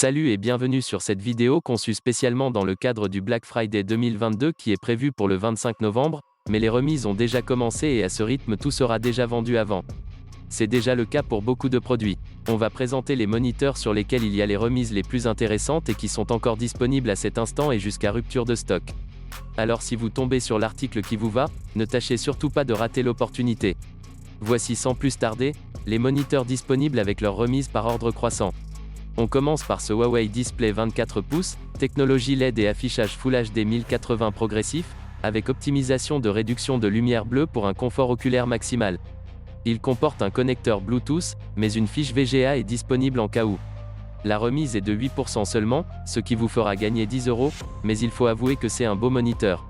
Salut et bienvenue sur cette vidéo conçue spécialement dans le cadre du Black Friday 2022 qui est prévu pour le 25 novembre, mais les remises ont déjà commencé et à ce rythme tout sera déjà vendu avant. C'est déjà le cas pour beaucoup de produits. On va présenter les moniteurs sur lesquels il y a les remises les plus intéressantes et qui sont encore disponibles à cet instant et jusqu'à rupture de stock. Alors si vous tombez sur l'article qui vous va, ne tâchez surtout pas de rater l'opportunité. Voici sans plus tarder, les moniteurs disponibles avec leur remise par ordre croissant. On commence par ce Huawei Display 24 pouces, technologie LED et affichage Full HD 1080 progressif, avec optimisation de réduction de lumière bleue pour un confort oculaire maximal. Il comporte un connecteur Bluetooth, mais une fiche VGA est disponible en cas où. La remise est de 8% seulement, ce qui vous fera gagner 10 €, mais il faut avouer que c'est un beau moniteur.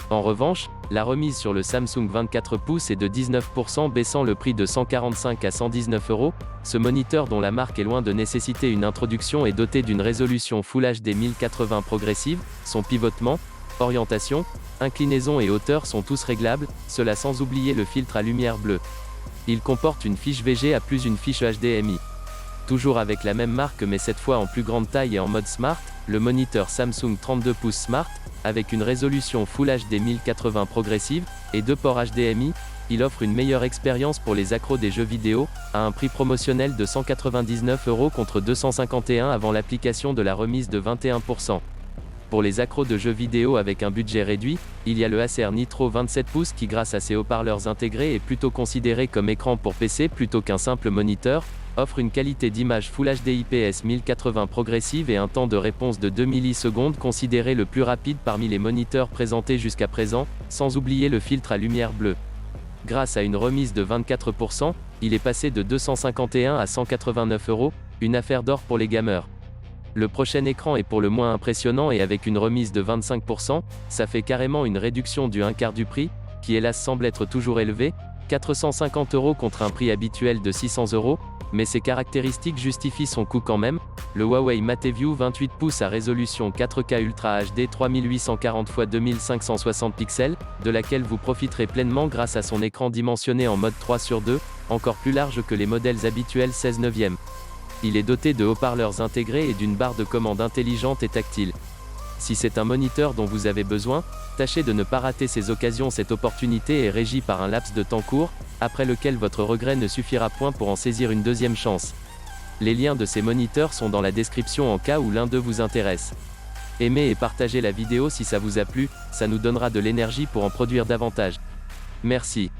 En revanche, la remise sur le Samsung 24 pouces est de 19%, baissant le prix de 145 à 119 €. Ce moniteur, dont la marque est loin de nécessiter une introduction, est doté d'une résolution Full HD 1080 progressive. Son pivotement, orientation, inclinaison et hauteur sont tous réglables, cela sans oublier le filtre à lumière bleue. Il comporte une fiche VGA plus une fiche HDMI. Toujours avec la même marque mais cette fois en plus grande taille et en mode Smart, le moniteur Samsung 32 pouces Smart, avec une résolution Full HD 1080 progressive, et 2 ports HDMI, il offre une meilleure expérience pour les accros des jeux vidéo, à un prix promotionnel de 199 € contre 251 € avant l'application de la remise de 21%. Pour les accros de jeux vidéo avec un budget réduit, il y a le Acer Nitro 27 pouces qui, grâce à ses haut-parleurs intégrés, est plutôt considéré comme écran pour PC plutôt qu'un simple moniteur, offre une qualité d'image Full HD IPS 1080 progressive et un temps de réponse de 2 millisecondes considéré le plus rapide parmi les moniteurs présentés jusqu'à présent, sans oublier le filtre à lumière bleue. Grâce à une remise de 24%, il est passé de 251 à 189 €, une affaire d'or pour les gamers. Le prochain écran est pour le moins impressionnant et avec une remise de 25%, ça fait carrément une réduction du 1/4 du prix, qui hélas semble être toujours élevé, 450 € contre un prix habituel de 600 €, mais ses caractéristiques justifient son coût quand même. Le Huawei MateView 28 pouces à résolution 4K Ultra HD 3840 x 2560 pixels, de laquelle vous profiterez pleinement grâce à son écran dimensionné en mode 3/2, encore plus large que les modèles habituels 16/9. Il est doté de haut-parleurs intégrés et d'une barre de commande intelligente et tactile. Si c'est un moniteur dont vous avez besoin, tâchez de ne pas rater ces occasions. Cette opportunité est régie par un laps de temps court, après lequel votre regret ne suffira point pour en saisir une deuxième chance. Les liens de ces moniteurs sont dans la description en cas où l'un d'eux vous intéresse. Aimez et partagez la vidéo si ça vous a plu, ça nous donnera de l'énergie pour en produire davantage. Merci.